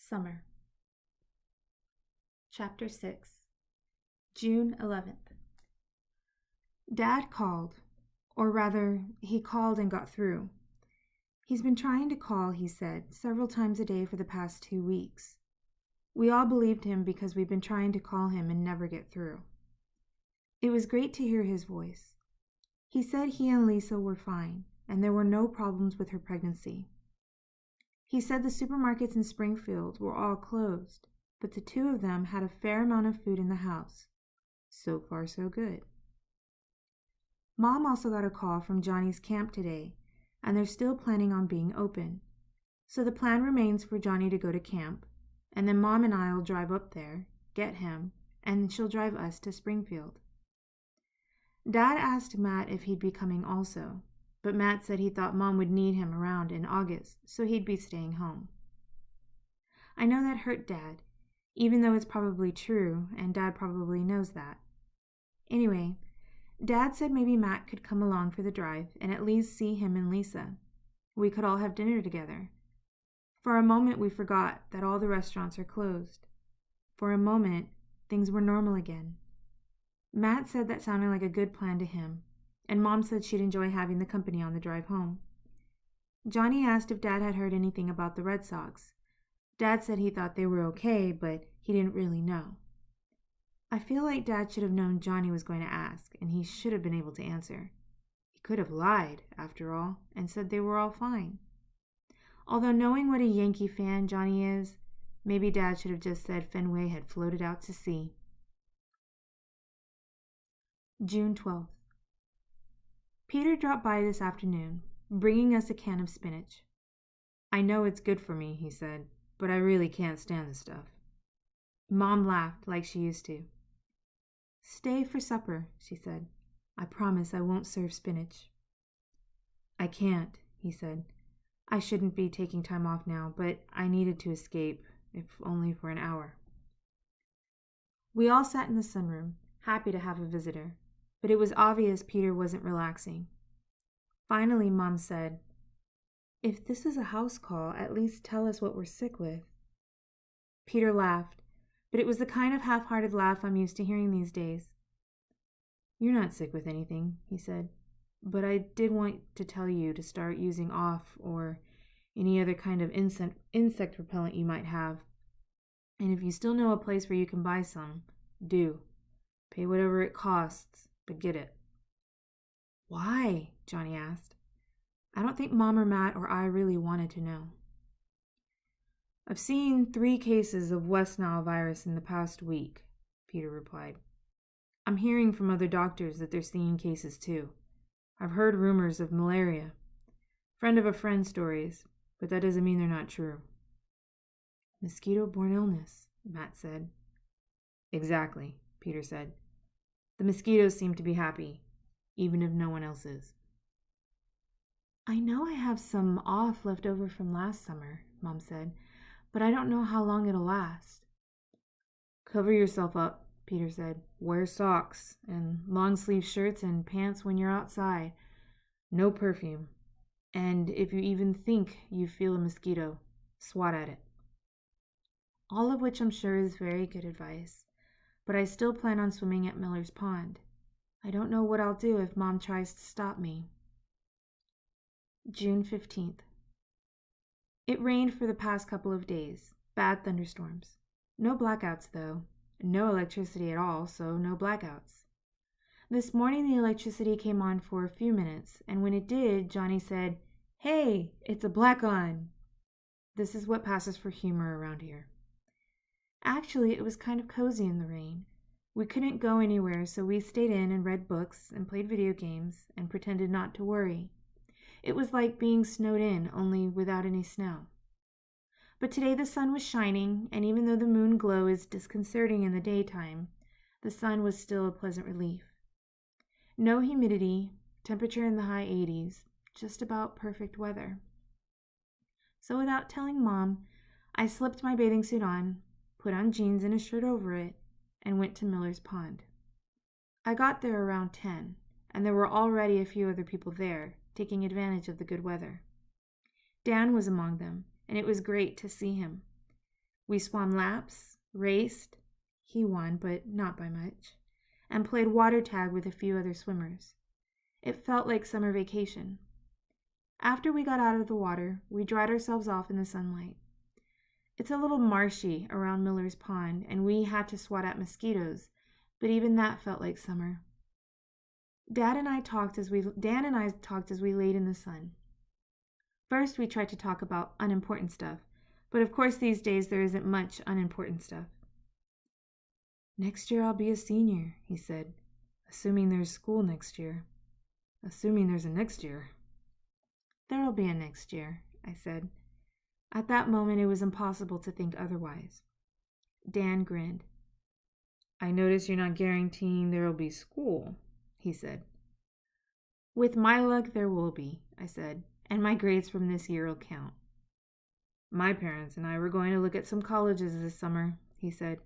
Summer. Chapter 6. June 11th. Dad called, or rather, he called and got through. He's been trying to call, he said, several times a day for the past 2 weeks. We all believed him because we've been trying to call him and never get through. It was great to hear his voice. He said he and Lisa were fine, and there were no problems with her pregnancy. He said the supermarkets in Springfield were all closed, but the two of them had a fair amount of food in the house. So far, so good. Mom also got a call from Johnny's camp today, and they're still planning on being open. So the plan remains for Johnny to go to camp, and then Mom and I will drive up there, get him, and she'll drive us to Springfield. Dad asked Matt if he'd be coming also, but Matt said he thought Mom would need him around in August, so he'd be staying home. I know that hurt Dad, even though it's probably true, and Dad probably knows that. Anyway, Dad said maybe Matt could come along for the drive and at least see him and Lisa. We could all have dinner together. For a moment we forgot that all the restaurants are closed. For a moment, things were normal again. Matt said that sounded like a good plan to him, and Mom said she'd enjoy having the company on the drive home. Johnny asked if Dad had heard anything about the Red Sox. Dad said he thought they were okay, but he didn't really know. I feel like Dad should have known Johnny was going to ask, and he should have been able to answer. He could have lied, after all, and said they were all fine. Although knowing what a Yankee fan Johnny is, maybe Dad should have just said Fenway had floated out to sea. June 12th. Peter dropped by this afternoon, bringing us a can of spinach. "I know it's good for me," he said, "but I really can't stand the stuff." Mom laughed like she used to. "Stay for supper," she said. "I promise I won't serve spinach." "I can't," he said. "I shouldn't be taking time off now, but I needed to escape, if only for an hour." We all sat in the sunroom, happy to have a visitor, but it was obvious Peter wasn't relaxing. Finally, Mom said, "If this is a house call, at least tell us what we're sick with." Peter laughed, but it was the kind of half-hearted laugh I'm used to hearing these days. "You're not sick with anything," he said, "but I did want to tell you to start using off or any other kind of insect repellent you might have. And if you still know a place where you can buy some, do. Pay whatever it costs, but get it." "Why?" Johnny asked. I don't think Mom or Matt or I really wanted to know. "I've seen 3 cases of West Nile virus in the past week," Peter replied. "I'm hearing from other doctors that they're seeing cases too. I've heard rumors of malaria. Friend of a friend stories, but that doesn't mean they're not true." "Mosquito-borne illness," Matt said. "Exactly," Peter said. "The mosquitoes seem to be happy, even if no one else is." "I know I have some off left over from last summer," Mom said, "but I don't know how long it'll last." "Cover yourself up," Peter said. "Wear socks and long-sleeve shirts and pants when you're outside. No perfume. And if you even think you feel a mosquito, swat at it." All of which I'm sure is very good advice, but I still plan on swimming at Miller's Pond. I don't know what I'll do if Mom tries to stop me. June 15th. It rained for the past couple of days. Bad thunderstorms. No blackouts, though. No electricity at all, so no blackouts. This morning the electricity came on for a few minutes, and when it did, Johnny said, "Hey, it's a black-on." This is what passes for humor around here. Actually, it was kind of cozy in the rain. We couldn't go anywhere, so we stayed in and read books and played video games and pretended not to worry. It was like being snowed in, only without any snow. But today the sun was shining, and even though the moon glow is disconcerting in the daytime, the sun was still a pleasant relief. No humidity, temperature in the high 80s, just about perfect weather. So without telling Mom, I slipped my bathing suit on, put on jeans and a shirt over it, and went to Miller's Pond. I got there around 10, and there were already a few other people there, taking advantage of the good weather. Dan was among them, and it was great to see him. We swam laps, raced, he won, but not by much, and played water tag with a few other swimmers. It felt like summer vacation. After we got out of the water, we dried ourselves off in the sunlight. It's a little marshy around Miller's Pond, and we had to swat at mosquitoes, but even that felt like summer. Dan and I talked as we laid in the sun. First, we tried to talk about unimportant stuff, but of course these days there isn't much unimportant stuff. Next year I'll be a senior, he said, assuming there's school next year. Assuming there's a next year. There'll be a next year, I said. At that moment, it was impossible to think otherwise. Dan grinned. I notice you're not guaranteeing there'll be school, he said. With my luck, there will be, I said, and my grades from this year will count. My parents and I were going to look at some colleges this summer, he said.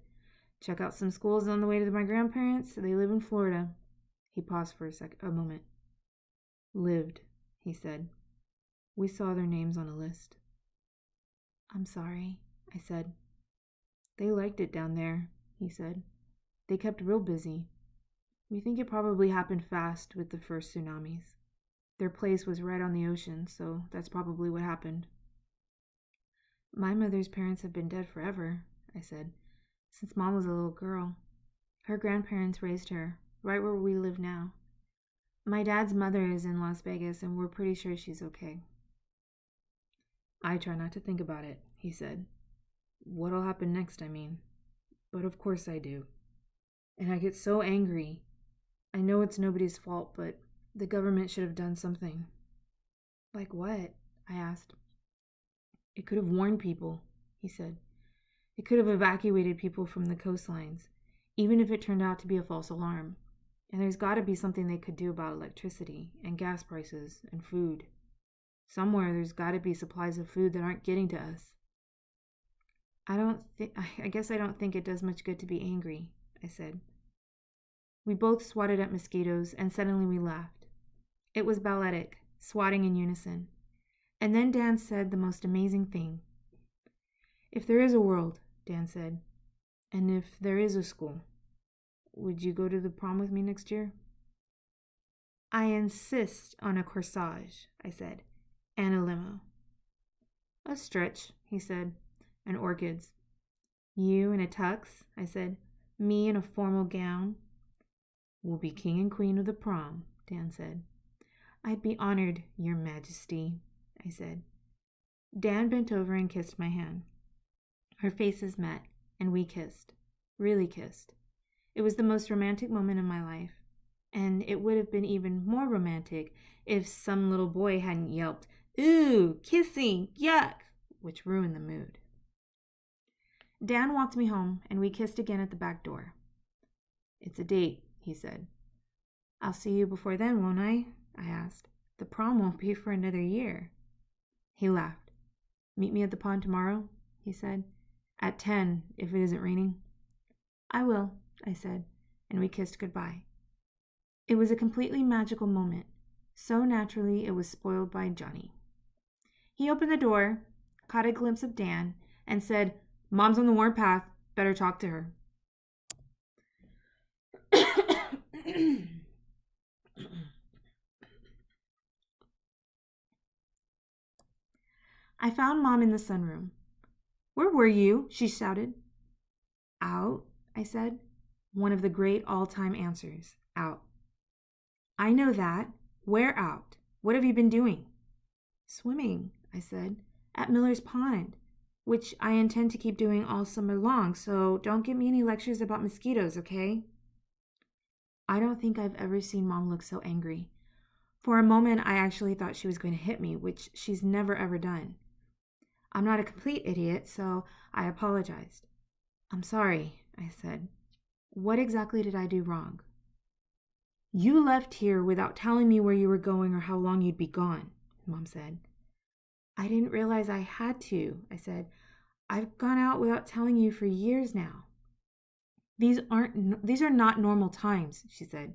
Check out some schools on the way to my grandparents. They live in Florida. He paused for a moment. Lived, he said. We saw their names on a list. I'm sorry, I said. They liked it down there, he said. They kept real busy. We think it probably happened fast with the first tsunamis. Their place was right on the ocean, so that's probably what happened. My mother's parents have been dead forever, I said, since Mom was a little girl. Her grandparents raised her, right where we live now. My dad's mother is in Las Vegas, and we're pretty sure she's okay. I try not to think about it, he said. What'll happen next, I mean. But of course I do. And I get so angry. I know it's nobody's fault, but the government should have done something. Like what? I asked. It could have warned people, he said. It could have evacuated people from the coastlines, even if it turned out to be a false alarm. And there's got to be something they could do about electricity and gas prices and food. Somewhere there's got to be supplies of food that aren't getting to us. I guess I don't think it does much good to be angry, I said. We both swatted at mosquitoes, and suddenly we laughed. It was balletic, swatting in unison. And then Dan said the most amazing thing. If there is a world, Dan said, and if there is a school, would you go to the prom with me next year? I insist on a corsage, I said, and a limo. A stretch, he said, and orchids. You in a tux, I said, me in a formal gown. We'll be king and queen of the prom, Dan said. I'd be honored, Your Majesty, I said. Dan bent over and kissed my hand. Our faces met, and we kissed. Really kissed. It was the most romantic moment in my life, and it would have been even more romantic if some little boy hadn't yelped, "Ooh, kissing, yuck," which ruined the mood. Dan walked me home, and we kissed again at the back door. It's a date, he said. I'll see you before then, won't I? I asked. The prom won't be for another year. He laughed. Meet me at the pond tomorrow, he said. At 10, if it isn't raining. I will, I said, and we kissed goodbye. It was a completely magical moment. So naturally, it was spoiled by Johnny. He opened the door, caught a glimpse of Dan, and said, Mom's on the warpath. Better talk to her. I found Mom in the sunroom. Where were you? She shouted. Out, I said. One of the great all-time answers. Out. I know that. Where out? What have you been doing? Swimming, I said, at Miller's Pond, which I intend to keep doing all summer long, so don't give me any lectures about mosquitoes, okay? I don't think I've ever seen Mom look so angry. For a moment, I actually thought she was going to hit me, which she's never ever done. I'm not a complete idiot, so I apologized. I'm sorry, I said. What exactly did I do wrong? You left here without telling me where you were going or how long you'd be gone, Mom said. I didn't realize I had to, I said. I've gone out without telling you for years now. These are not normal times, she said,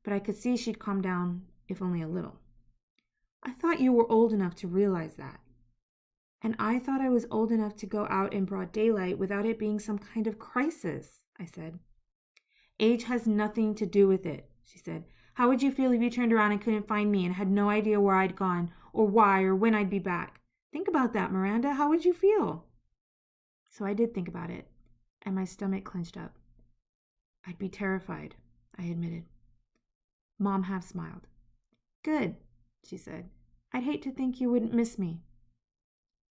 but I could see she'd calm down, if only a little. I thought you were old enough to realize that. And I thought I was old enough to go out in broad daylight without it being some kind of crisis, I said. Age has nothing to do with it, she said. How would you feel if you turned around and couldn't find me and had no idea where I'd gone or why or when I'd be back? Think about that, Miranda. How would you feel? So I did think about it, and my stomach clenched up. I'd be terrified, I admitted. Mom half smiled. Good, she said. I'd hate to think you wouldn't miss me.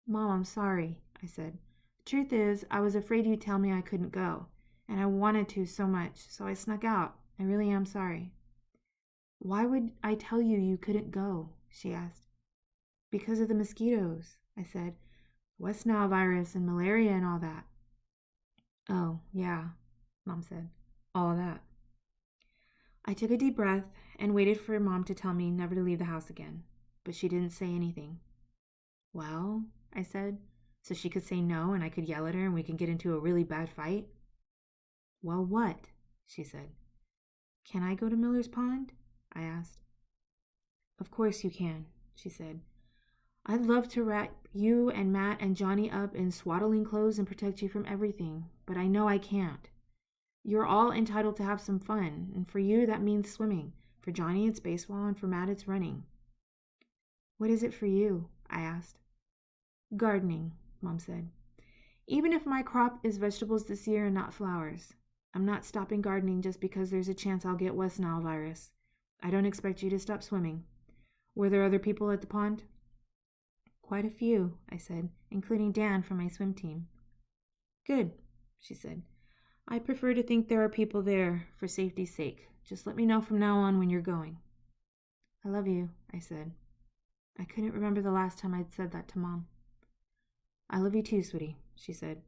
Mom, I'm sorry, I said. The truth is, I was afraid you'd tell me I couldn't go, and I wanted to so much, so I snuck out. I really am sorry. Why would I tell you you couldn't go? She asked. Because of the mosquitoes, I said. West Nile virus and malaria and all that. Oh, yeah, Mom said. All that. I took a deep breath and waited for Mom to tell me never to leave the house again, but she didn't say anything. Well, I said, so she could say no and I could yell at her and we could get into a really bad fight. Well, what? She said. Can I go to Miller's Pond? I asked. Of course you can, she said. I'd love to wrap you and Matt and Johnny up in swaddling clothes and protect you from everything, but I know I can't. You're all entitled to have some fun, and for you that means swimming. For Johnny it's baseball, and for Matt it's running. What is it for you? I asked. Gardening, Mom said. Even if my crop is vegetables this year and not flowers. I'm not stopping gardening just because there's a chance I'll get West Nile virus. I don't expect you to stop swimming. Were there other people at the pond? Quite a few, I said, including Dan from my swim team. Good, she said. I prefer to think there are people there for safety's sake. Just let me know from now on when you're going. I love you, I said. I couldn't remember the last time I'd said that to Mom. I love you too, sweetie, she said.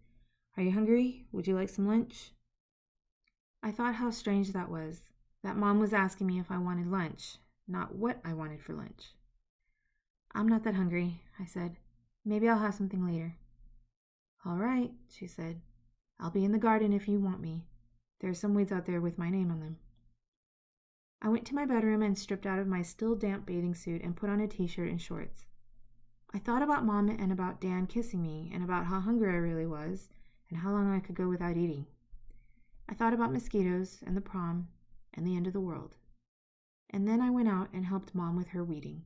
Are you hungry? Would you like some lunch? I thought how strange that was, that Mom was asking me if I wanted lunch, not what I wanted for lunch. I'm not that hungry, I said. Maybe I'll have something later. All right, she said. I'll be in the garden if you want me. There are some weeds out there with my name on them. I went to my bedroom and stripped out of my still damp bathing suit and put on a t-shirt and shorts. I thought about Mom and about Dan kissing me and about how hungry I really was and how long I could go without eating. I thought about mosquitoes and the prom and the end of the world. And then I went out and helped Mom with her weeding.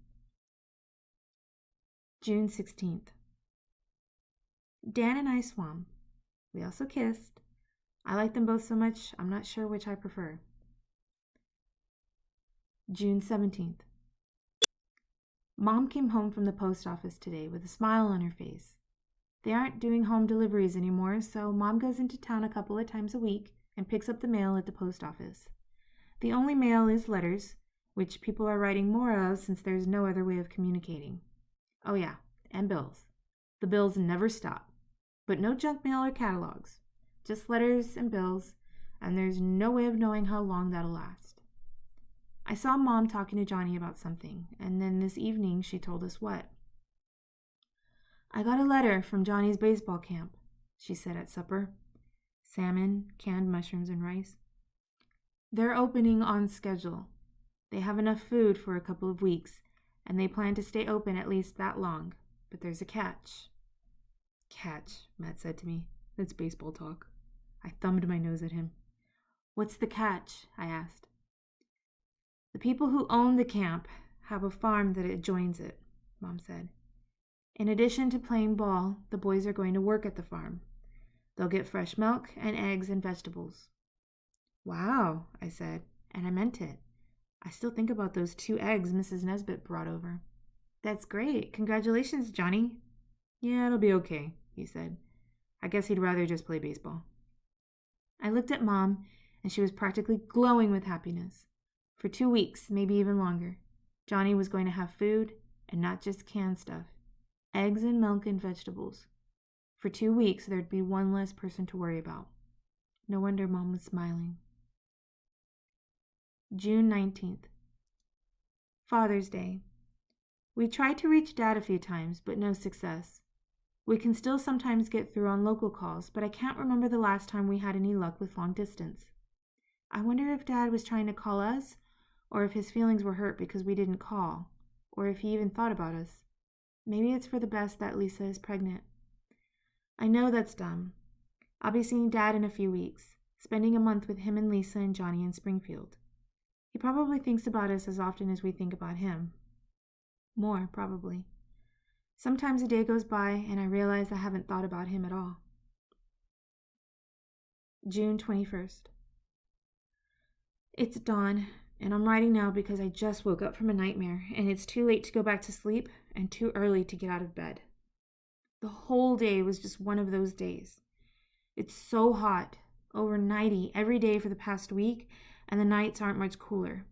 June 16th. Dan and I swam. We also kissed. I like them both so much, I'm not sure which I prefer. June 17th. Mom came home from the post office today with a smile on her face. They aren't doing home deliveries anymore, so Mom goes into town a couple of times a week and picks up the mail at the post office. The only mail is letters, which people are writing more of since there's no other way of communicating. Oh yeah, and bills. The bills never stop. But no junk mail or catalogs. Just letters and bills, and there's no way of knowing how long that'll last. I saw Mom talking to Johnny about something, and then this evening she told us what. I got a letter from Johnny's baseball camp, she said at supper. Salmon, canned mushrooms, and rice. They're opening on schedule. They have enough food for a couple of weeks, and they plan to stay open at least that long. But there's a catch. Catch, Matt said to me. That's baseball talk. I thumbed my nose at him. What's the catch? I asked. The people who own the camp have a farm that adjoins it, Mom said. In addition to playing ball, the boys are going to work at the farm. They'll get fresh milk and eggs and vegetables. Wow, I said, and I meant it. I still think about those 2 eggs Mrs. Nesbit brought over. That's great. Congratulations, Johnny. Yeah, it'll be okay, he said. I guess he'd rather just play baseball. I looked at Mom, and she was practically glowing with happiness. For 2 weeks, maybe even longer, Johnny was going to have food, and not just canned stuff. Eggs and milk and vegetables. For 2 weeks, there'd be one less person to worry about. No wonder Mom was smiling. June 19th. Father's Day. We tried to reach Dad a few times, but no success. We can still sometimes get through on local calls, but I can't remember the last time we had any luck with long distance. I wonder if Dad was trying to call us, or if his feelings were hurt because we didn't call, or if he even thought about us. Maybe it's for the best that Lisa is pregnant. I know that's dumb. I'll be seeing Dad in a few weeks, spending a month with him and Lisa and Johnny in Springfield. He probably thinks about us as often as we think about him. More, probably. Sometimes a day goes by and I realize I haven't thought about him at all. June 21st. It's dawn, and I'm writing now because I just woke up from a nightmare, and it's too late to go back to sleep and too early to get out of bed. The whole day was just one of those days. It's so hot, over 90 every day for the past week, and the nights aren't much cooler.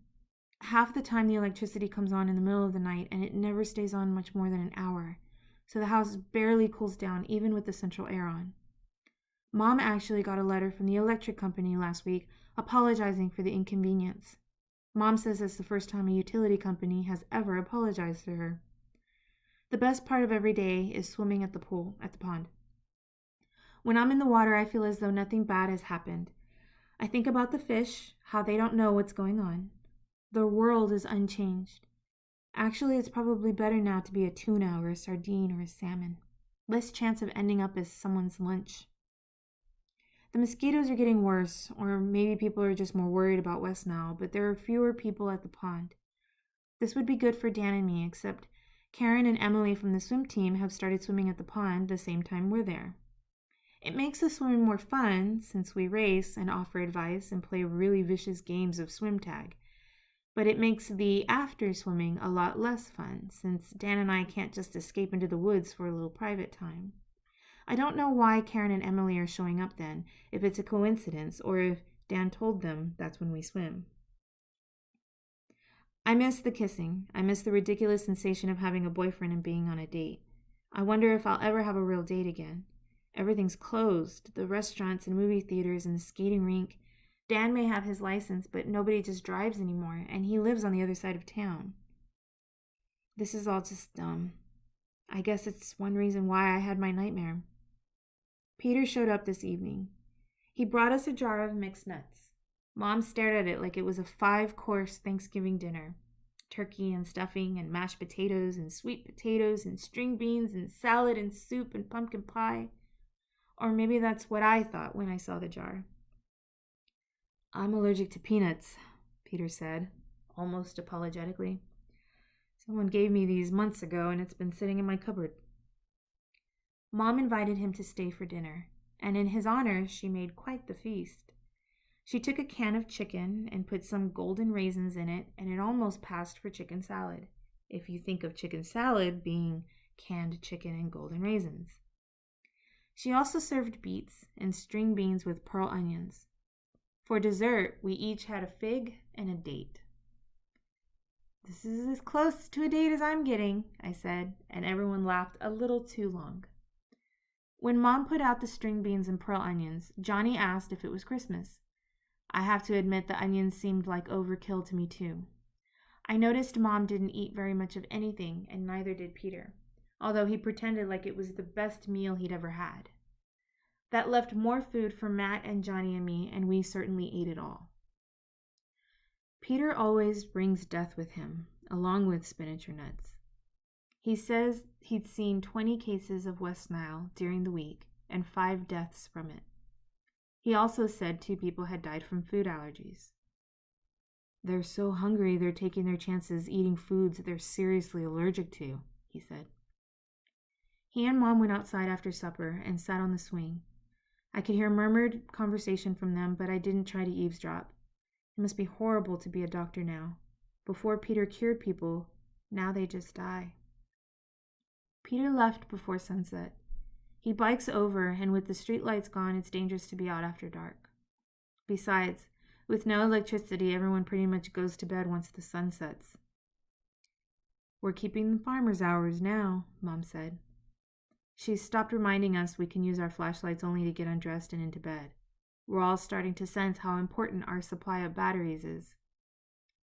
Half the time the electricity comes on in the middle of the night, and it never stays on much more than an hour, so the house barely cools down even with the central air on. Mom actually got a letter from the electric company last week apologizing for the inconvenience. Mom says it's the first time a utility company has ever apologized to her. The best part of every day is swimming at the pond. When I'm in the water, I feel as though nothing bad has happened. I think about the fish, how they don't know what's going on. Their world is unchanged. Actually, it's probably better now to be a tuna or a sardine or a salmon. Less chance of ending up as someone's lunch. The mosquitoes are getting worse, or maybe people are just more worried about West now, but there are fewer people at the pond. This would be good for Dan and me, except Karen and Emily from the swim team have started swimming at the pond the same time we're there. It makes the swimming more fun, since we race and offer advice and play really vicious games of swim tag. But it makes the after swimming a lot less fun, since Dan and I can't just escape into the woods for a little private time. I don't know why Karen and Emily are showing up then, if it's a coincidence, or if Dan told them that's when we swim. I miss the kissing. I miss the ridiculous sensation of having a boyfriend and being on a date. I wonder if I'll ever have a real date again. Everything's closed, the restaurants and movie theaters and the skating rink. Dan may have his license, but nobody just drives anymore, and he lives on the other side of town. This is all just dumb. I guess it's one reason why I had my nightmare. Peter showed up this evening. He brought us a jar of mixed nuts. Mom stared at it like it was a 5-course Thanksgiving dinner. Turkey and stuffing and mashed potatoes and sweet potatoes and string beans and salad and soup and pumpkin pie. Or maybe that's what I thought when I saw the jar. I'm allergic to peanuts, Peter said, almost apologetically. Someone gave me these months ago and it's been sitting in my cupboard. Mom invited him to stay for dinner, and in his honor she made quite the feast. She took a can of chicken and put some golden raisins in it, and it almost passed for chicken salad, if you think of chicken salad being canned chicken and golden raisins. She also served beets and string beans with pearl onions. For dessert, we each had a fig and a date. This is as close to a date as I'm getting, I said, and everyone laughed a little too long. When Mom put out the string beans and pearl onions, Johnny asked if it was Christmas. I have to admit the onions seemed like overkill to me too. I noticed Mom didn't eat very much of anything, and neither did Peter, although he pretended like it was the best meal he'd ever had. That left more food for Matt and Johnny and me, and we certainly ate it all. Peter always brings death with him, along with spinach or nuts. He says he'd seen 20 cases of West Nile during the week and 5 deaths from it. He also said 2 people had died from food allergies. They're so hungry they're taking their chances eating foods they're seriously allergic to, he said. He and Mom went outside after supper and sat on the swing. I could hear murmured conversation from them, but I didn't try to eavesdrop. It must be horrible to be a doctor now. Before Peter cured people, now they just die. Peter left before sunset. He bikes over, and with the street lights gone, it's dangerous to be out after dark. Besides, with no electricity, everyone pretty much goes to bed once the sun sets. We're keeping the farmer's hours now, Mom said. She's stopped reminding us we can use our flashlights only to get undressed and into bed. We're all starting to sense how important our supply of batteries is.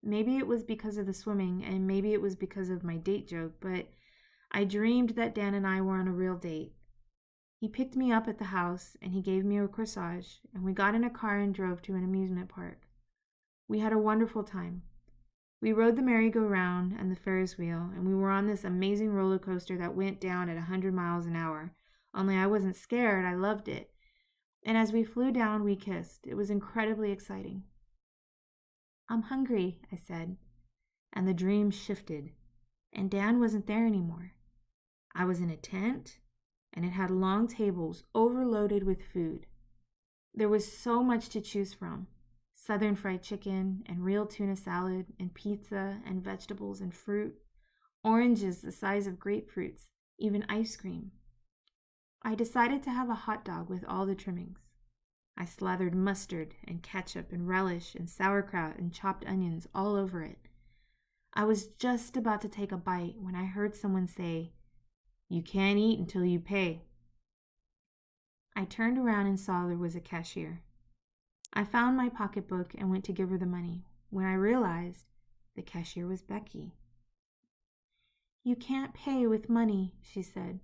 Maybe it was because of the swimming, and maybe it was because of my date joke, but I dreamed that Dan and I were on a real date. He picked me up at the house, and he gave me a corsage, and we got in a car and drove to an amusement park. We had a wonderful time. We rode the merry-go-round and the Ferris wheel, and we were on this amazing roller coaster that went down at 100 miles an hour. Only I wasn't scared, I loved it. And as we flew down, we kissed. It was incredibly exciting. "I'm hungry," I said, and the dream shifted, and Dan wasn't there anymore. I was in a tent, and it had long tables overloaded with food. There was so much to choose from: Southern fried chicken and real tuna salad and pizza and vegetables and fruit, oranges the size of grapefruits, even ice cream. I decided to have a hot dog with all the trimmings. I slathered mustard and ketchup and relish and sauerkraut and chopped onions all over it. I was just about to take a bite when I heard someone say, "You can't eat until you pay." I turned around and saw there was a cashier. I found my pocketbook and went to give her the money, when I realized the cashier was Becky. "You can't pay with money," she said.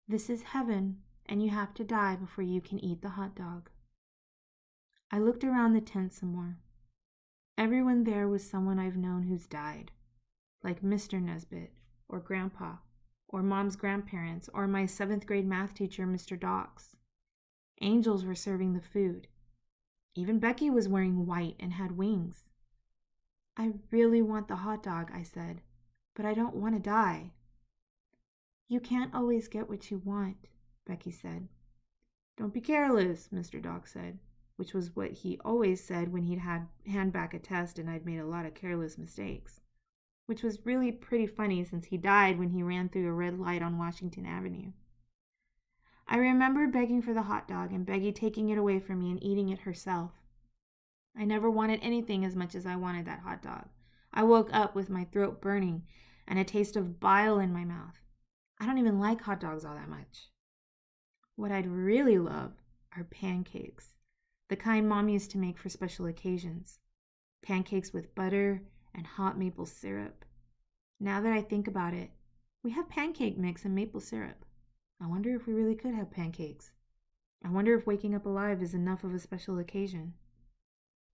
"This is heaven, and you have to die before you can eat the hot dog." I looked around the tent some more. Everyone there was someone I've known who's died, like Mr. Nesbitt, or Grandpa, or Mom's grandparents, or my 7th grade math teacher, Mr. Dawkes. Angels were serving the food. Even Becky was wearing white and had wings. "I really want the hot dog," I said, "but I don't want to die." "You can't always get what you want," Becky said. "Don't be careless," Mr. Dawkes said, which was what he always said when he'd had hand back a test and I'd made a lot of careless mistakes, which was really pretty funny since he died when he ran through a red light on Washington Avenue. I remember begging for the hot dog and Becky taking it away from me and eating it herself. I never wanted anything as much as I wanted that hot dog. I woke up with my throat burning and a taste of bile in my mouth. I don't even like hot dogs all that much. What I'd really love are pancakes, the kind Mom used to make for special occasions. Pancakes with butter and hot maple syrup. Now that I think about it, we have pancake mix and maple syrup. I wonder if we really could have pancakes. I wonder if waking up alive is enough of a special occasion.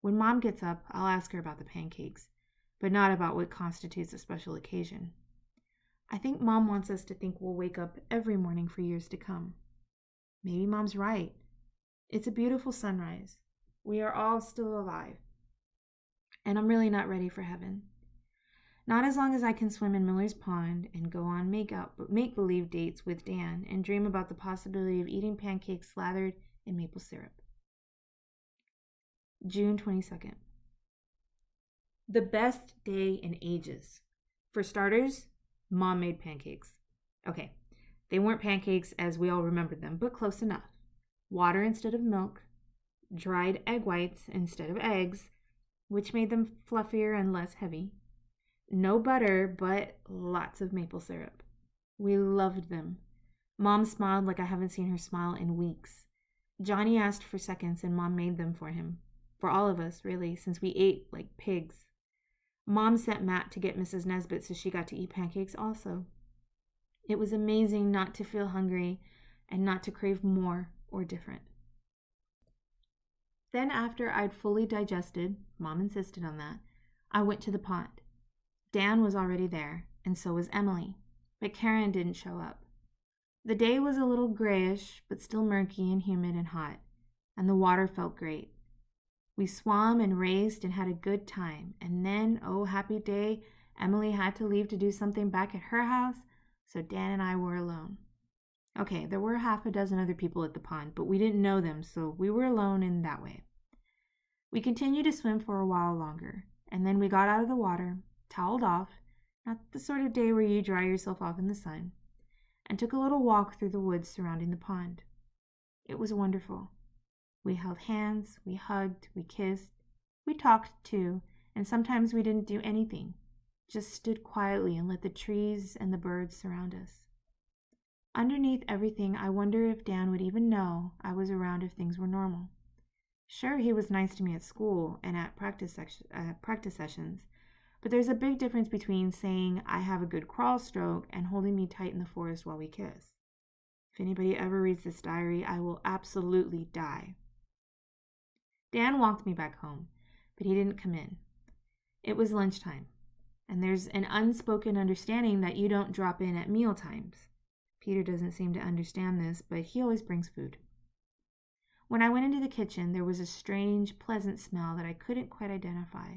When Mom gets up, I'll ask her about the pancakes, but not about what constitutes a special occasion. I think Mom wants us to think we'll wake up every morning for years to come. Maybe Mom's right. It's a beautiful sunrise. We are all still alive. And I'm really not ready for heaven. Not as long as I can swim in Miller's Pond and go on make-believe dates with Dan and dream about the possibility of eating pancakes slathered in maple syrup. June 22nd. The best day in ages. For starters, Mom made pancakes. Okay, they weren't pancakes as we all remembered them, but close enough. Water instead of milk, dried egg whites instead of eggs, which made them fluffier and less heavy. No butter, but lots of maple syrup. We loved them. Mom smiled like I haven't seen her smile in weeks. Johnny asked for seconds and Mom made them for him. For all of us, really, since we ate like pigs. Mom sent Matt to get Mrs. Nesbitt so she got to eat pancakes also. It was amazing not to feel hungry and not to crave more or different. Then after I'd fully digested, Mom insisted on that, I went to the pond. Dan was already there, and so was Emily, but Karen didn't show up. The day was a little grayish, but still murky and humid and hot, and the water felt great. We swam and raced and had a good time, and then, oh happy day, Emily had to leave to do something back at her house, so Dan and I were alone. Okay, there were half a dozen other people at the pond, but we didn't know them, so we were alone in that way. We continued to swim for a while longer, and then we got out of the water, toweled off, not the sort of day where you dry yourself off in the sun, and took a little walk through the woods surrounding the pond. It was wonderful. We held hands, we hugged, we kissed, we talked too, and sometimes we didn't do anything, just stood quietly and let the trees and the birds surround us. Underneath everything, I wonder if Dan would even know I was around if things were normal. Sure, he was nice to me at school and at practice sessions, but there's a big difference between saying I have a good crawl stroke and holding me tight in the forest while we kiss. If anybody ever reads this diary, I will absolutely die. Dan walked me back home, but he didn't come in. It was lunchtime. And there's an unspoken understanding that you don't drop in at meal times. Peter doesn't seem to understand this, but he always brings food. When I went into the kitchen, there was a strange, pleasant smell that I couldn't quite identify.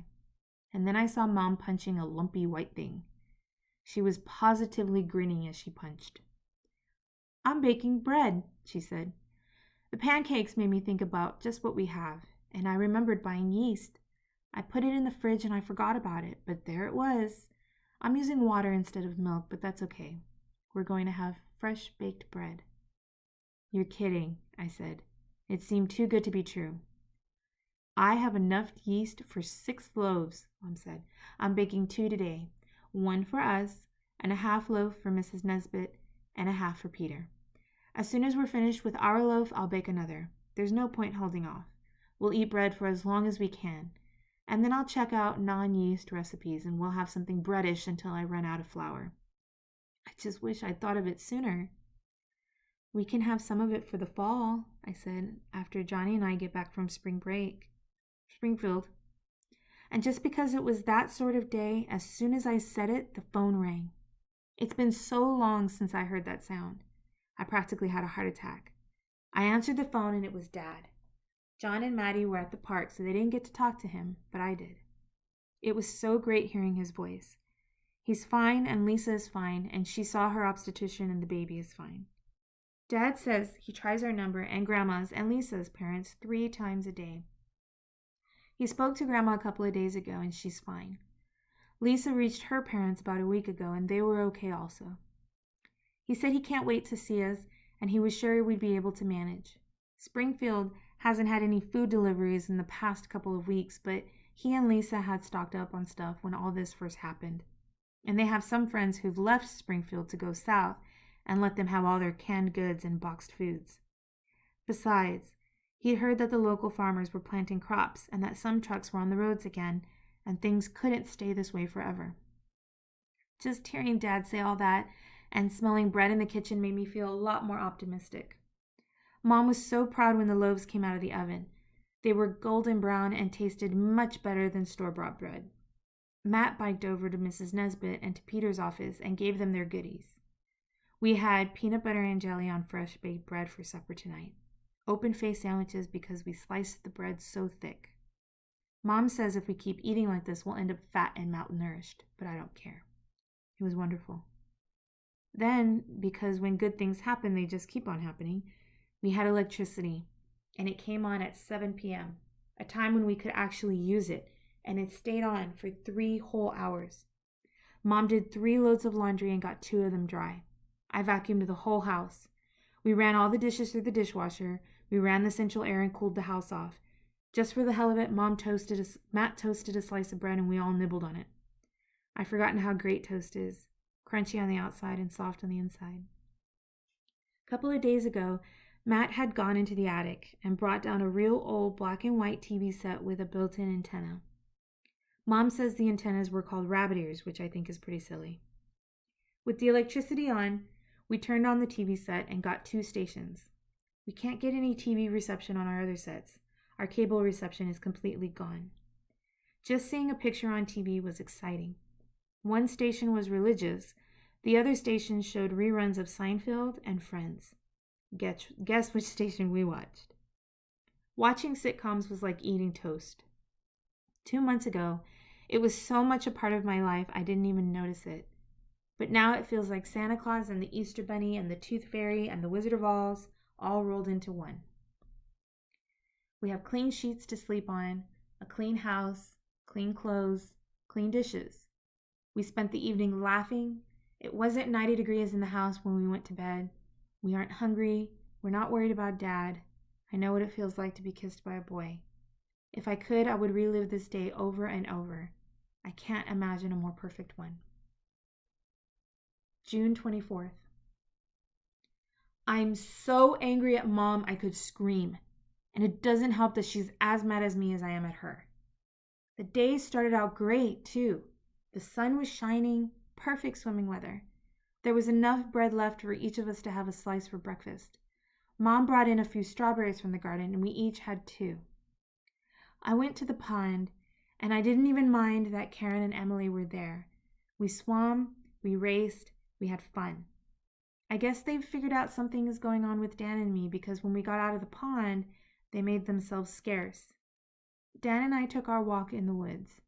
And then I saw Mom punching a lumpy white thing. She was positively grinning as she punched. "I'm baking bread," she said. "The pancakes made me think about just what we have, and I remembered buying yeast. I put it in the fridge and I forgot about it, but there it was. I'm using water instead of milk, but that's okay. We're going to have fresh baked bread." "You're kidding," I said. It seemed too good to be true. "I have enough yeast for 6 loaves," Mom said. "I'm baking 2 today, 1 for us, and a half loaf for Mrs. Nesbit, and a half for Peter. As soon as we're finished with our loaf, I'll bake another. There's no point holding off. We'll eat bread for as long as we can. And then I'll check out non-yeast recipes, and we'll have something breadish until I run out of flour. I just wish I'd thought of it sooner." "We can have some of it for the fall," I said, "after Johnny and I get back from Springfield." And just because it was that sort of day, as soon as I said it, the phone rang. It's been so long since I heard that sound. I practically had a heart attack. I answered the phone and it was Dad. John and Maddie were at the park, so they didn't get to talk to him, but I did. It was so great hearing his voice. He's fine, and Lisa is fine, and she saw her obstetrician, and the baby is fine. Dad says he tries our number and Grandma's and Lisa's parents 3 times a day. He spoke to Grandma a couple of days ago, and she's fine. Lisa reached her parents about a week ago, and they were okay also. He said he can't wait to see us, and he was sure we'd be able to manage. Springfield hasn't had any food deliveries in the past couple of weeks, but he and Lisa had stocked up on stuff when all this first happened. And they have some friends who've left Springfield to go south and let them have all their canned goods and boxed foods. Besides, he'd heard that the local farmers were planting crops and that some trucks were on the roads again, and things couldn't stay this way forever. Just hearing Dad say all that and smelling bread in the kitchen made me feel a lot more optimistic. Mom was so proud when the loaves came out of the oven. They were golden brown and tasted much better than store-bought bread. Matt biked over to Mrs. Nesbit and to Peter's office and gave them their goodies. We had peanut butter and jelly on fresh baked bread for supper tonight. Open-faced sandwiches because we sliced the bread so thick. Mom says if we keep eating like this, we'll end up fat and malnourished, but I don't care. It was wonderful. Then, because when good things happen, they just keep on happening, we had electricity, and it came on at 7 p.m., a time when we could actually use it, and it stayed on for 3 whole hours. Mom did 3 loads of laundry and got 2 of them dry. I vacuumed the whole house. We ran all the dishes through the dishwasher. We ran the central air and cooled the house off. Just for the hell of it, Matt toasted a slice of bread and we all nibbled on it. I've forgotten how great toast is. Crunchy on the outside and soft on the inside. A couple of days ago, Matt had gone into the attic and brought down a real old black and white TV set with a built-in antenna. Mom says the antennas were called rabbit ears, which I think is pretty silly. With the electricity on, we turned on the TV set and got 2 stations. We can't get any TV reception on our other sets. Our cable reception is completely gone. Just seeing a picture on TV was exciting. One station was religious. The other station showed reruns of Seinfeld and Friends. Guess which station we watched. Watching sitcoms was like eating toast. 2 months ago, it was so much a part of my life I didn't even notice it. But now it feels like Santa Claus and the Easter Bunny and the Tooth Fairy and the Wizard of Oz all rolled into one. We have clean sheets to sleep on, a clean house, clean clothes, clean dishes. We spent the evening laughing. It wasn't 90 degrees in the house when we went to bed. We aren't hungry. We're not worried about Dad. I know what it feels like to be kissed by a boy. If I could, I would relive this day over and over. I can't imagine a more perfect one. June 24th. I'm so angry at Mom I could scream. And it doesn't help that she's as mad as me as I am at her. The day started out great, too. The sun was shining, perfect swimming weather. There was enough bread left for each of us to have a slice for breakfast. Mom brought in a few strawberries from the garden, and we each had 2. I went to the pond, and I didn't even mind that Karen and Emily were there. We swam, we raced, we had fun. I guess they've figured out something is going on with Dan and me because when we got out of the pond, they made themselves scarce. Dan and I took our walk in the woods.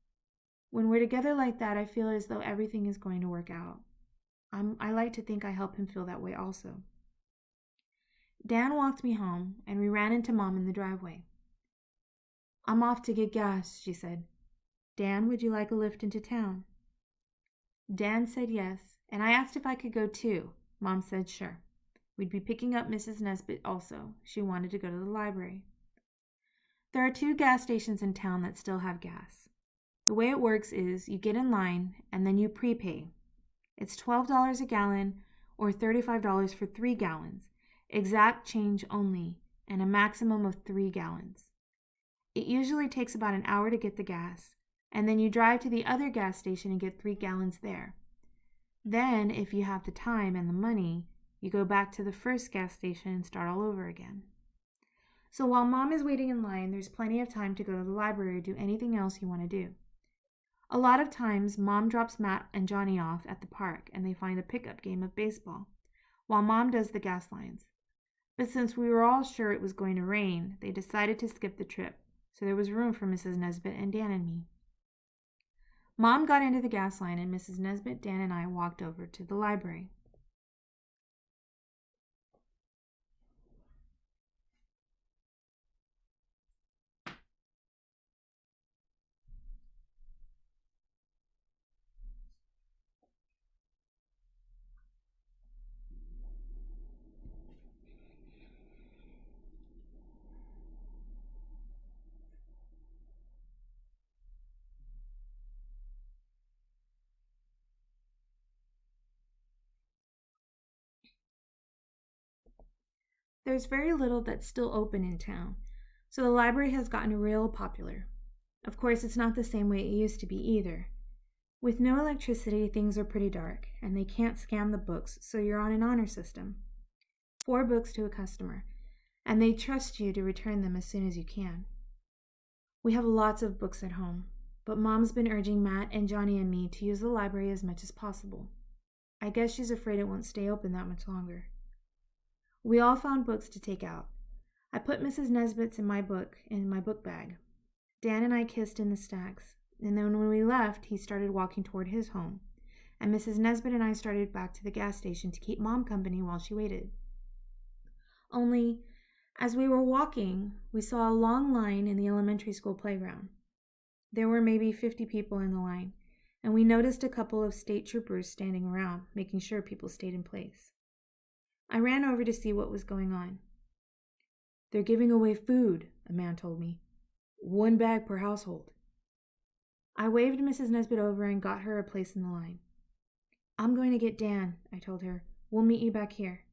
When we're together like that, I feel as though everything is going to work out. I like to think I help him feel that way also. Dan walked me home, and we ran into Mom in the driveway. "I'm off to get gas," she said. "Dan, would you like a lift into town?" Dan said yes, and I asked if I could go too. Mom said sure. We'd be picking up Mrs. Nesbit also. She wanted to go to the library. There are 2 gas stations in town that still have gas. The way it works is you get in line and then you prepay. It's $12 a gallon or $35 for 3 gallons, exact change only, and a maximum of 3 gallons. It usually takes about an hour to get the gas, and then you drive to the other gas station and get 3 gallons there. Then, if you have the time and the money, you go back to the first gas station and start all over again. So while Mom is waiting in line, there's plenty of time to go to the library or do anything else you want to do. A lot of times, Mom drops Matt and Johnny off at the park and they find a pickup game of baseball, while Mom does the gas lines. But since we were all sure it was going to rain, they decided to skip the trip, so there was room for Mrs. Nesbit and Dan and me. Mom got into the gas line and Mrs. Nesbit, Dan, and I walked over to the library. There's very little that's still open in town, so the library has gotten real popular. Of course, it's not the same way it used to be either. With no electricity, things are pretty dark, and they can't scan the books, so you're on an honor system. 4 books to a customer, and they trust you to return them as soon as you can. We have lots of books at home, but Mom's been urging Matt and Johnny and me to use the library as much as possible. I guess she's afraid it won't stay open that much longer. We all found books to take out. I put Mrs. Nesbit's in my book bag. Dan and I kissed in the stacks, and then when we left, he started walking toward his home, and Mrs. Nesbit and I started back to the gas station to keep Mom company while she waited. Only, as we were walking, we saw a long line in the elementary school playground. There were maybe 50 people in the line, and we noticed a couple of state troopers standing around, making sure people stayed in place. I ran over to see what was going on. "They're giving away food," a man told me. "1 bag per household." I waved Mrs. Nesbit over and got her a place in the line. "I'm going to get Dan," I told her. "We'll meet you back here."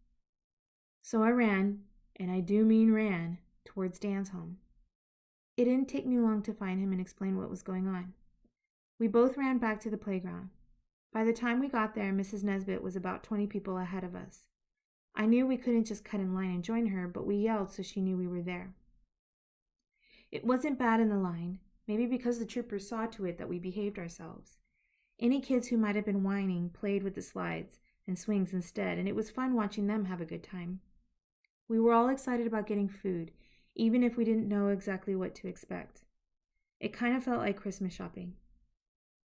So I ran, and I do mean ran, towards Dan's home. It didn't take me long to find him and explain what was going on. We both ran back to the playground. By the time we got there, Mrs. Nesbit was about 20 people ahead of us. I knew we couldn't just cut in line and join her, but we yelled so she knew we were there. It wasn't bad in the line, maybe because the troopers saw to it that we behaved ourselves. Any kids who might have been whining played with the slides and swings instead, and it was fun watching them have a good time. We were all excited about getting food, even if we didn't know exactly what to expect. It kind of felt like Christmas shopping.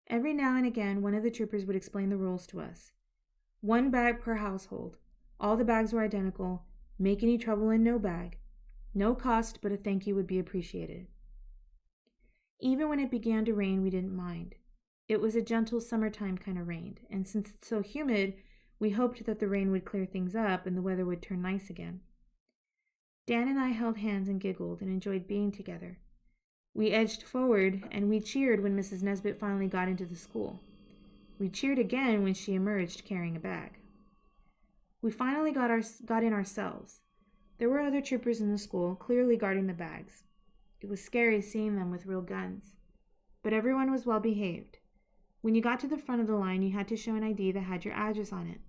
Every now and again, one of the troopers would explain the rules to us. 1 bag per household. All the bags were identical. Make any trouble in no bag. No cost, but a thank you would be appreciated. Even when it began to rain, we didn't mind. It was a gentle summertime kind of rain, and since it's so humid, we hoped that the rain would clear things up and the weather would turn nice again. Dan and I held hands and giggled and enjoyed being together. We edged forward, and we cheered when Mrs. Nesbit finally got into the school. We cheered again when she emerged carrying a bag. We finally got in ourselves. There were other troopers in the school, clearly guarding the bags. It was scary seeing them with real guns. But everyone was well behaved. When you got to the front of the line, you had to show an ID that had your address on it.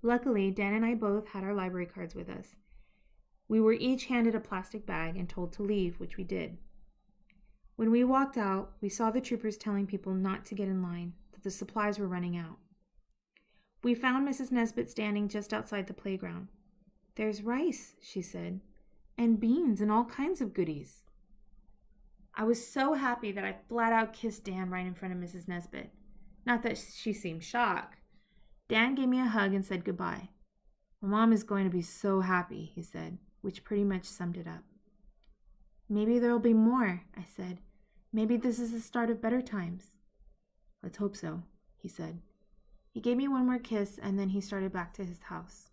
Luckily, Dan and I both had our library cards with us. We were each handed a plastic bag and told to leave, which we did. When we walked out, we saw the troopers telling people not to get in line, the supplies were running out. We found Mrs. Nesbit standing just outside the playground. "There's rice," she said, "and beans and all kinds of goodies." I was so happy that I flat out kissed Dan right in front of Mrs. Nesbit. Not that she seemed shocked. Dan gave me a hug and said goodbye. "Mom is going to be so happy," he said, which pretty much summed it up. "Maybe there'll be more," I said. "Maybe this is the start of better times." "Let's hope so," he said. He gave me one more kiss, and then he started back to his house.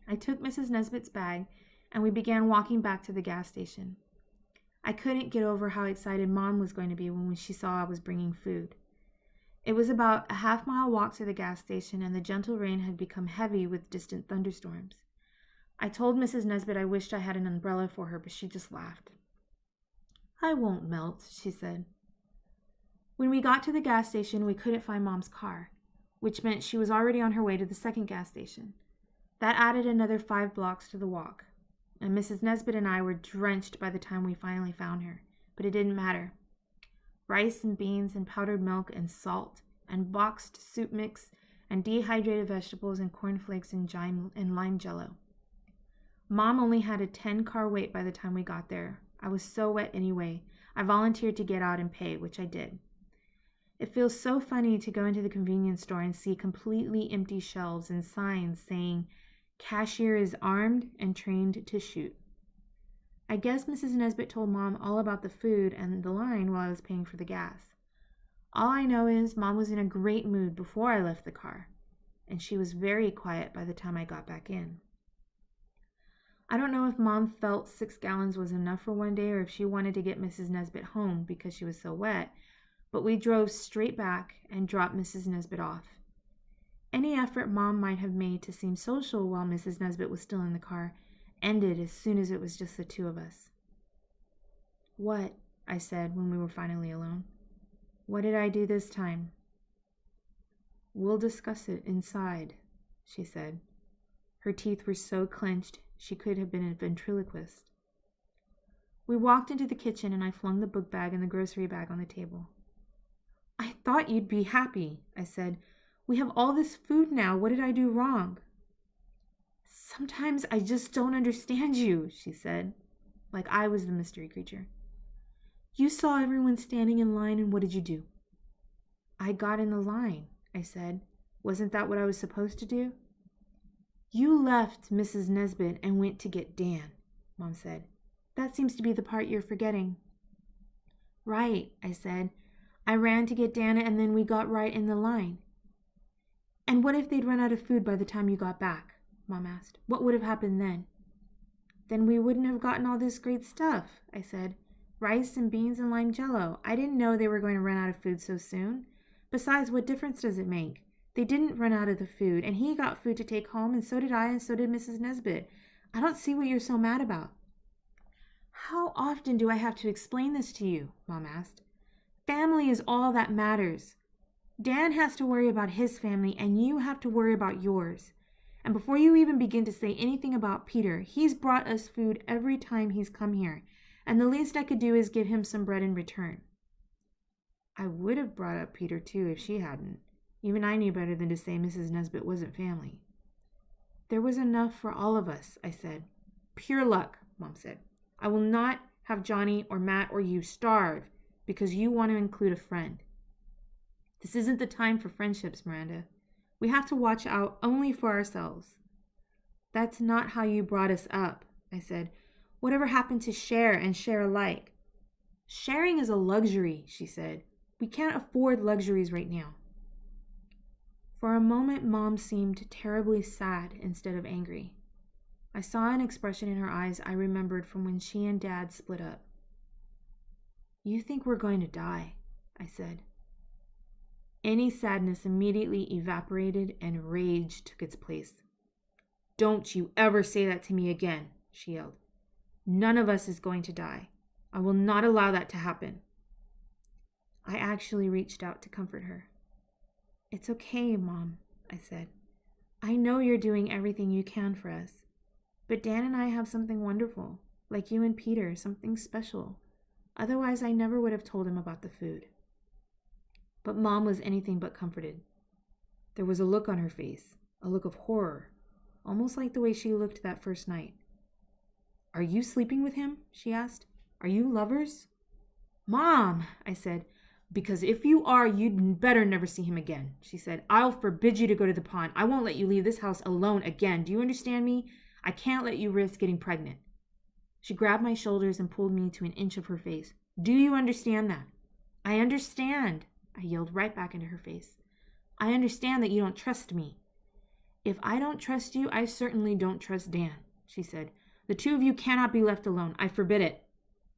I took Mrs. Nesbit's bag, and we began walking back to the gas station. I couldn't get over how excited Mom was going to be when she saw I was bringing food. It was about a half-mile walk to the gas station, and the gentle rain had become heavy with distant thunderstorms. I told Mrs. Nesbit I wished I had an umbrella for her, but she just laughed. "I won't melt," she said. When we got to the gas station, we couldn't find Mom's car, which meant she was already on her way to the second gas station. That added another 5 blocks to the walk, and Mrs. Nesbit and I were drenched by the time we finally found her, but it didn't matter. Rice and beans and powdered milk and salt and boxed soup mix and dehydrated vegetables and cornflakes and lime jello. Mom only had a 10-car wait by the time we got there. I was so wet anyway. I volunteered to get out and pay, which I did. It feels so funny to go into the convenience store and see completely empty shelves and signs saying, "Cashier is armed and trained to shoot." I guess Mrs. Nesbit told Mom all about the food and the line while I was paying for the gas. All I know is Mom was in a great mood before I left the car, and she was very quiet by the time I got back in. I don't know if Mom felt 6 gallons was enough for one day or if she wanted to get Mrs. Nesbit home because she was so wet, but we drove straight back and dropped Mrs. Nesbit off. Any effort Mom might have made to seem social while Mrs. Nesbit was still in the car ended as soon as it was just the two of us. "What?" I said when we were finally alone. "What did I do this time?" "We'll discuss it inside," she said. Her teeth were so clenched she could have been a ventriloquist. We walked into the kitchen and I flung the book bag and the grocery bag on the table. "I thought you'd be happy," I said. "We have all this food now. What did I do wrong?" "Sometimes I just don't understand you," she said, like I was the mystery creature. "You saw everyone standing in line, and what did you do?" "I got in the line," I said. "Wasn't that what I was supposed to do?" "You left Mrs. Nesbit and went to get Dan," Mom said. "That seems to be the part you're forgetting." "Right," I said. "I ran to get Dan, and then we got right in the line." "And what if they'd run out of food by the time you got back?" Mom asked. "What would have happened then?" "Then we wouldn't have gotten all this great stuff," I said. "Rice and beans and lime jello. I didn't know they were going to run out of food so soon. Besides, what difference does it make? They didn't run out of the food, and he got food to take home, and so did I, and so did Mrs. Nesbit. I don't see what you're so mad about." "How often do I have to explain this to you?" Mom asked. "Family is all that matters. Dan has to worry about his family, and you have to worry about yours. And before you even begin to say anything about Peter, he's brought us food every time he's come here, and the least I could do is give him some bread in return." I would have brought up Peter too if she hadn't. Even I knew better than to say Mrs. Nesbit wasn't family. "There was enough for all of us," I said. "Pure luck," Mom said. "I will not have Johnny or Matt or you starve because you want to include a friend. This isn't the time for friendships, Miranda. We have to watch out only for ourselves." "That's not how you brought us up," I said. "Whatever happened to share and share alike?" "Sharing is a luxury," she said. "We can't afford luxuries right now." For a moment, Mom seemed terribly sad instead of angry. I saw an expression in her eyes I remembered from when she and Dad split up. "You think we're going to die," I said. Any sadness immediately evaporated and rage took its place. "Don't you ever say that to me again," she yelled. "None of us is going to die. I will not allow that to happen." I actually reached out to comfort her. "It's okay, Mom," I said. "I know you're doing everything you can for us. But Dan and I have something wonderful, like you and Peter, something special. Otherwise, I never would have told him about the food." But Mom was anything but comforted. There was a look on her face, a look of horror, almost like the way she looked that first night. "Are you sleeping with him?" she asked. "Are you lovers?" "Mom," I said. "Because if you are, you'd better never see him again," she said. "I'll forbid you to go to the pond. I won't let you leave this house alone again. Do you understand me? I can't let you risk getting pregnant." She grabbed my shoulders and pulled me to an inch of her face. "Do you understand that?" "I understand," I yelled right back into her face. "I understand that you don't trust me." "If I don't trust you, I certainly don't trust Dan," she said. "The two of you cannot be left alone. I forbid it."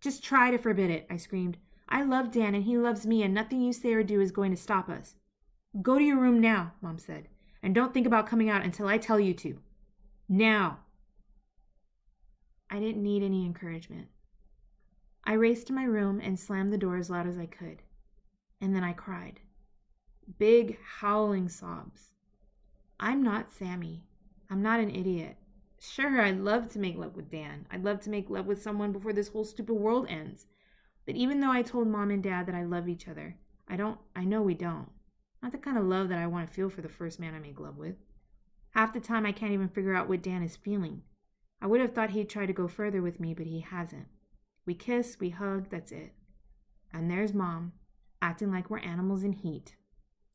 "Just try to forbid it," I screamed. "I love Dan and he loves me, and nothing you say or do is going to stop us." "Go to your room now," Mom said, "and don't think about coming out until I tell you to. Now." I didn't need any encouragement. I raced to my room and slammed the door as loud as I could. And then I cried. Big, howling sobs. I'm not Sammy. I'm not an idiot. Sure, I'd love to make love with Dan. I'd love to make love with someone before this whole stupid world ends. But even though I told Mom and Dad that I love each other, I know we don't. Not the kind of love that I want to feel for the first man I make love with. Half the time I can't even figure out what Dan is feeling. I would have thought he'd try to go further with me, but he hasn't. We kiss, we hug, that's it. And there's Mom, acting like we're animals in heat.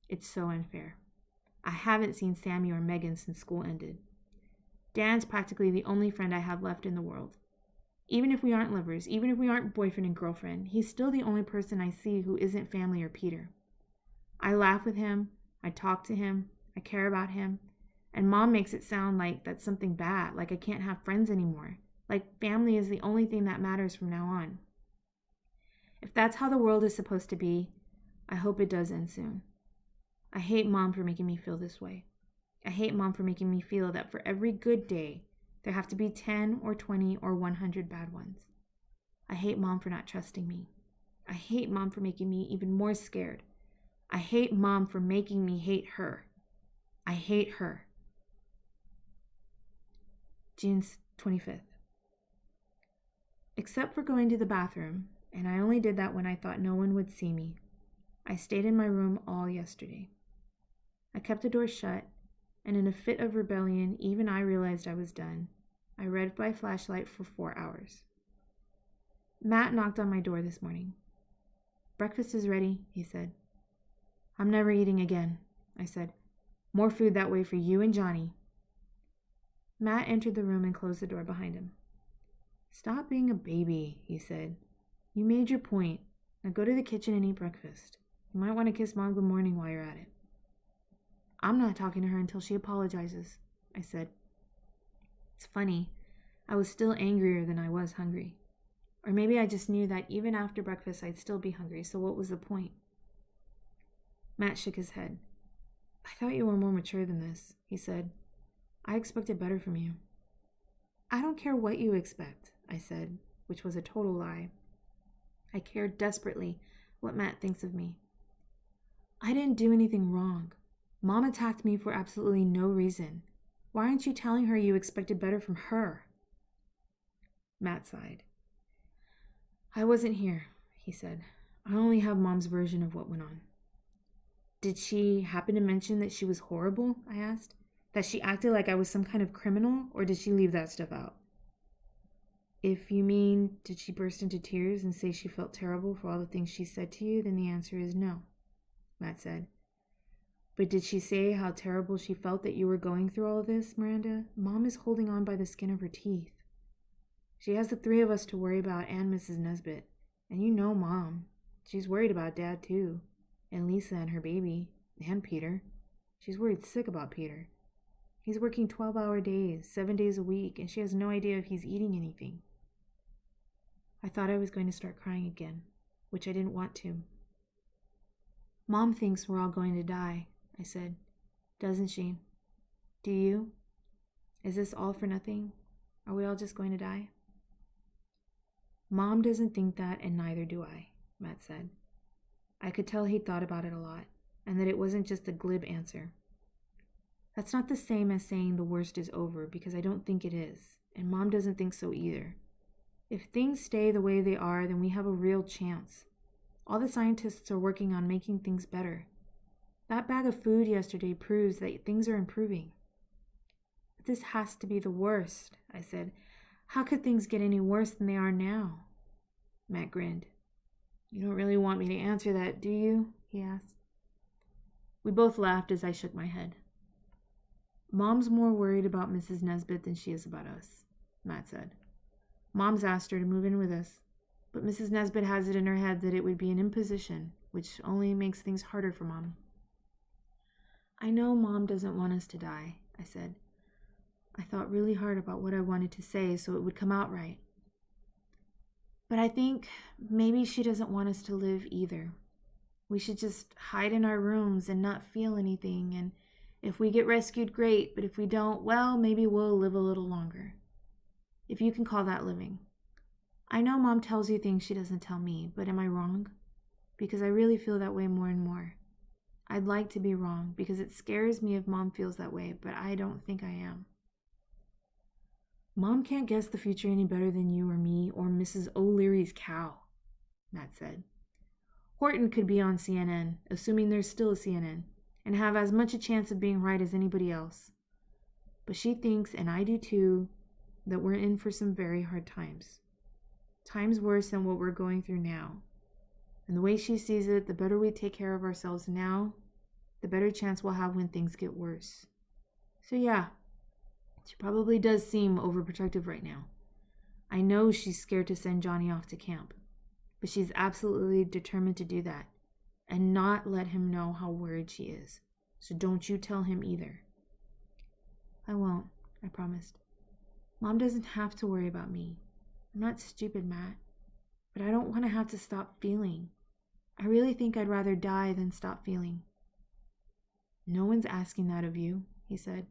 It's so unfair. I haven't seen Sammy or Megan since school ended. Dan's practically the only friend I have left in the world. Even if we aren't lovers, even if we aren't boyfriend and girlfriend, he's still the only person I see who isn't family or Peter. I laugh with him, I talk to him, I care about him, and Mom makes it sound like that's something bad, like I can't have friends anymore, like family is the only thing that matters from now on. If that's how the world is supposed to be, I hope it does end soon. I hate Mom for making me feel this way. I hate Mom for making me feel that for every good day, there have to be 10 or 20 or 100 bad ones. I hate Mom for not trusting me. I hate Mom for making me even more scared. I hate Mom for making me hate her. I hate her. June 25th. Except for going to the bathroom, and I only did that when I thought no one would see me, I stayed in my room all yesterday. I kept the door shut, and in a fit of rebellion, even I realized I was done. I read my flashlight for 4 hours. Matt knocked on my door this morning. "Breakfast is ready," he said. "I'm never eating again," I said. "More food that way for you and Johnny." Matt entered the room and closed the door behind him. "Stop being a baby," he said. "You made your point. Now go to the kitchen and eat breakfast. You might want to kiss Mom good morning while you're at it." "I'm not talking to her until she apologizes," I said. It's funny. I was still angrier than I was hungry. Or maybe I just knew that even after breakfast I'd still be hungry, so what was the point? Matt shook his head. "I thought you were more mature than this," he said. "I expected better from you." "I don't care what you expect," I said, which was a total lie. I care desperately what Matt thinks of me. "I didn't do anything wrong. Mom attacked me for absolutely no reason. Why aren't you telling her you expected better from her?" Matt sighed. "I wasn't here," he said. "I only have Mom's version of what went on." "Did she happen to mention that she was horrible?" I asked. "That she acted like I was some kind of criminal, or did she leave that stuff out?" "If you mean, did she burst into tears and say she felt terrible for all the things she said to you, then the answer is no," Matt said. "But did she say how terrible she felt that you were going through all of this, Miranda? Mom is holding on by the skin of her teeth. She has the three of us to worry about and Mrs. Nesbit. And you know Mom. She's worried about Dad, too. And Lisa and her baby. And Peter. She's worried sick about Peter. He's working 12-hour days, 7 days a week, and she has no idea if he's eating anything." I thought I was going to start crying again, which I didn't want to. "Mom thinks we're all going to die," I said. "Doesn't she? Do you? Is this all for nothing? Are we all just going to die?" "Mom doesn't think that, and neither do I," Matt said. I could tell he'd thought about it a lot, and that it wasn't just a glib answer. That's not the same as saying the worst is over, because I don't think it is, and Mom doesn't think so either. If things stay the way they are, then we have a real chance. All the scientists are working on making things better. That bag of food yesterday proves that things are improving. But this has to be the worst, I said. How could things get any worse than they are now? Matt grinned. You don't really want me to answer that, do you? He asked. We both laughed as I shook my head. Mom's more worried about Mrs. Nesbit than she is about us, Matt said. Mom's asked her to move in with us, but Mrs. Nesbit has it in her head that it would be an imposition, which only makes things harder for Mom. I know Mom doesn't want us to die, I said. I thought really hard about what I wanted to say so it would come out right. But I think maybe she doesn't want us to live either. We should just hide in our rooms and not feel anything, and if we get rescued, great, but if we don't, well, maybe we'll live a little longer. If you can call that living. I know Mom tells you things she doesn't tell me, but am I wrong? Because I really feel that way more and more. I'd like to be wrong, because it scares me if Mom feels that way, but I don't think I am. Mom can't guess the future any better than you or me or Mrs. O'Leary's cow, Matt said. Horton could be on CNN, assuming there's still a CNN, and have as much a chance of being right as anybody else. But she thinks, and I do too, that we're in for some very hard times. Times worse than what we're going through now. And the way she sees it, the better we take care of ourselves now, the better chance we'll have when things get worse. So yeah, she probably does seem overprotective right now. I know she's scared to send Johnny off to camp, but she's absolutely determined to do that and not let him know how worried she is. So don't you tell him either. I won't, I promised. Mom doesn't have to worry about me. I'm not stupid, Matt, but I don't want to have to stop feeling. I really think I'd rather die than stop feeling. No one's asking that of you, he said.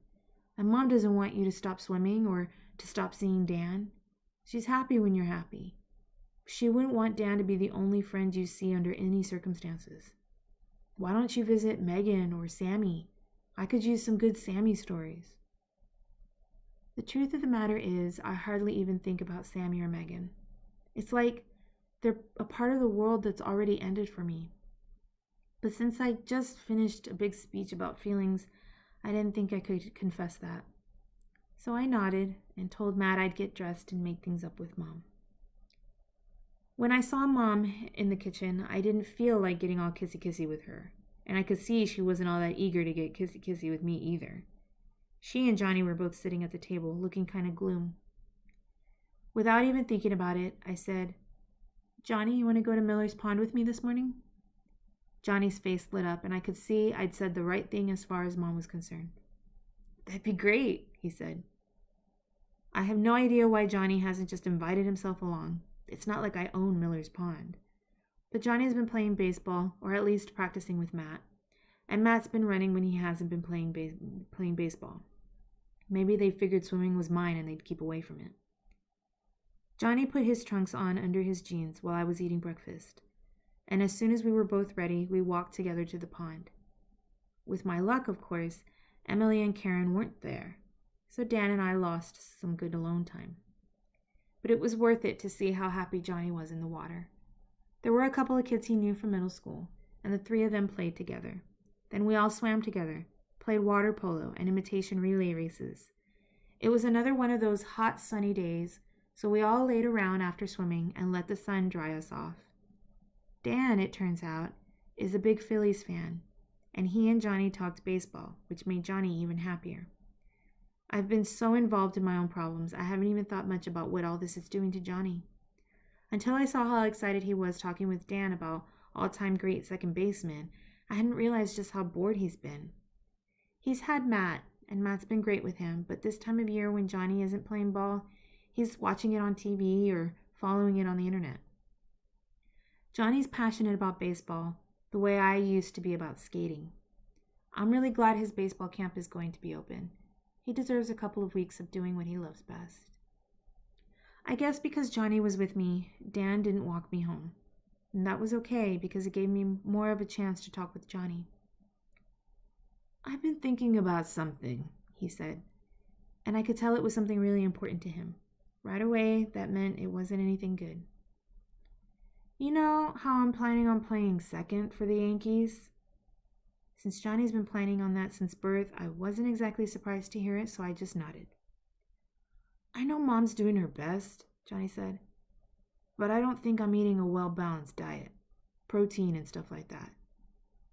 And Mom doesn't want you to stop swimming or to stop seeing Dan. She's happy when you're happy. She wouldn't want Dan to be the only friend you see under any circumstances. Why don't you visit Megan or Sammy? I could use some good Sammy stories. The truth of the matter is, I hardly even think about Sammy or Megan. It's like they're a part of the world that's already ended for me. But since I just finished a big speech about feelings, I didn't think I could confess that. So I nodded and told Matt I'd get dressed and make things up with Mom. When I saw Mom in the kitchen, I didn't feel like getting all kissy-kissy with her, and I could see she wasn't all that eager to get kissy-kissy with me either. She and Johnny were both sitting at the table, looking kind of gloom. Without even thinking about it, I said, Johnny, you want to go to Miller's Pond with me this morning? Johnny's face lit up, and I could see I'd said the right thing as far as Mom was concerned. That'd be great, he said. I have no idea why Johnny hasn't just invited himself along. It's not like I own Miller's Pond. But Johnny's been playing baseball, or at least practicing with Matt. And Matt's been running when he hasn't been playing baseball. Maybe they figured swimming was mine and they'd keep away from it. Johnny put his trunks on under his jeans while I was eating breakfast. And as soon as we were both ready, we walked together to the pond. With my luck, of course, Emily and Karen weren't there, so Dan and I lost some good alone time. But it was worth it to see how happy Johnny was in the water. There were a couple of kids he knew from middle school, and the three of them played together. Then we all swam together, played water polo and imitation relay races. It was another one of those hot, sunny days, so we all laid around after swimming and let the sun dry us off. Dan, it turns out, is a big Phillies fan, and he and Johnny talked baseball, which made Johnny even happier. I've been so involved in my own problems, I haven't even thought much about what all this is doing to Johnny. Until I saw how excited he was talking with Dan about all-time great second baseman, I hadn't realized just how bored he's been. He's had Matt, and Matt's been great with him, but this time of year when Johnny isn't playing ball, he's watching it on TV or following it on the internet. Johnny's passionate about baseball, the way I used to be about skating. I'm really glad his baseball camp is going to be open. He deserves a couple of weeks of doing what he loves best. I guess because Johnny was with me, Dan didn't walk me home. And that was okay because it gave me more of a chance to talk with Johnny. I've been thinking about something, he said, and I could tell it was something really important to him. Right away, that meant it wasn't anything good. You know how I'm planning on playing second for the Yankees? Since Johnny's been planning on that since birth, I wasn't exactly surprised to hear it, so I just nodded. I know Mom's doing her best, Johnny said, but I don't think I'm eating a well-balanced diet. Protein and stuff like that.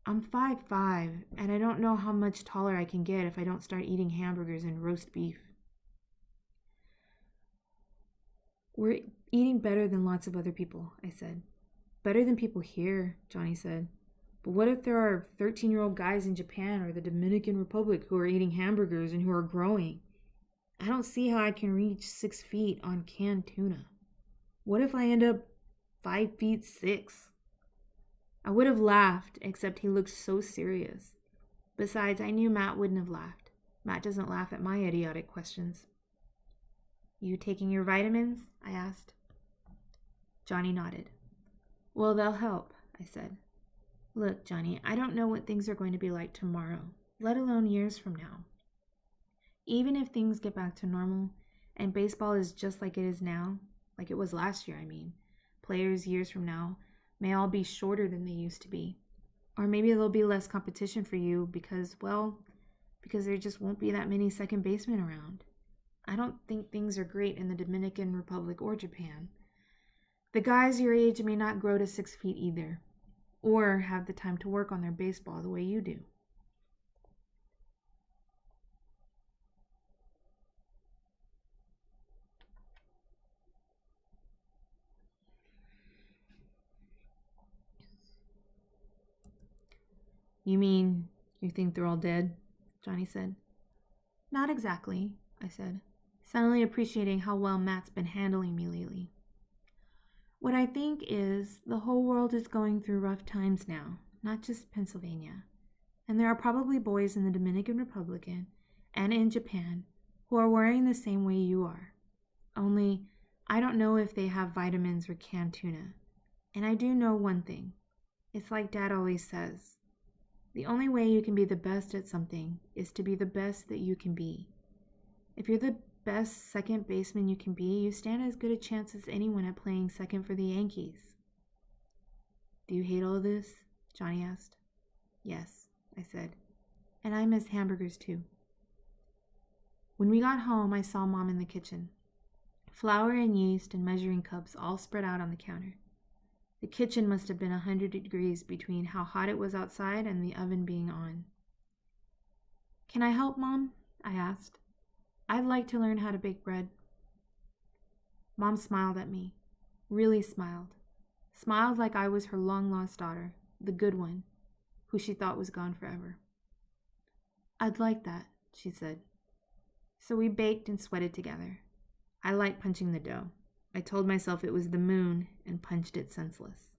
I'm 5'5", and I don't know how much taller I can get if I don't start eating hamburgers and roast beef. We're eating better than lots of other people, I said. Better than people here, Johnny said. But what if there are 13-year-old guys in Japan or the Dominican Republic who are eating hamburgers and who are growing? I don't see how I can reach 6 feet on canned tuna. What if I end up 5'6"? I would have laughed, except he looked so serious. Besides, I knew Matt wouldn't have laughed. Matt doesn't laugh at my idiotic questions. You taking your vitamins? I asked. Johnny nodded. Well, they'll help, I said. Look, Johnny, I don't know what things are going to be like tomorrow, let alone years from now. Even if things get back to normal, and baseball is just like it is now, like it was last year, I mean, players years from now may all be shorter than they used to be. Or maybe there'll be less competition for you because there just won't be that many second basemen around. I don't think things are great in the Dominican Republic or Japan. The guys your age may not grow to 6 feet either, or have the time to work on their baseball the way you do. You mean you think they're all dead? Johnny said. Not exactly, I said, suddenly appreciating how well Matt's been handling me lately. What I think is the whole world is going through rough times now, not just Pennsylvania. And there are probably boys in the Dominican Republic and in Japan who are worrying the same way you are. Only, I don't know if they have vitamins or canned tuna. And I do know one thing. It's like Dad always says. The only way you can be the best at something is to be the best that you can be. If you're the best second baseman you can be, you stand as good a chance as anyone at playing second for the Yankees. Do you hate all of this? Johnny asked. Yes, I said. And I miss hamburgers too. When we got home, I saw Mom in the kitchen. Flour and yeast and measuring cups all spread out on the counter. The kitchen must have been 100 degrees between how hot it was outside and the oven being on. Can I help, Mom? I asked. I'd like to learn how to bake bread. Mom smiled at me. Really smiled. Smiled like I was her long-lost daughter, the good one, who she thought was gone forever. I'd like that, she said. So we baked and sweated together. I liked punching the dough. I told myself it was the moon and punched it senseless.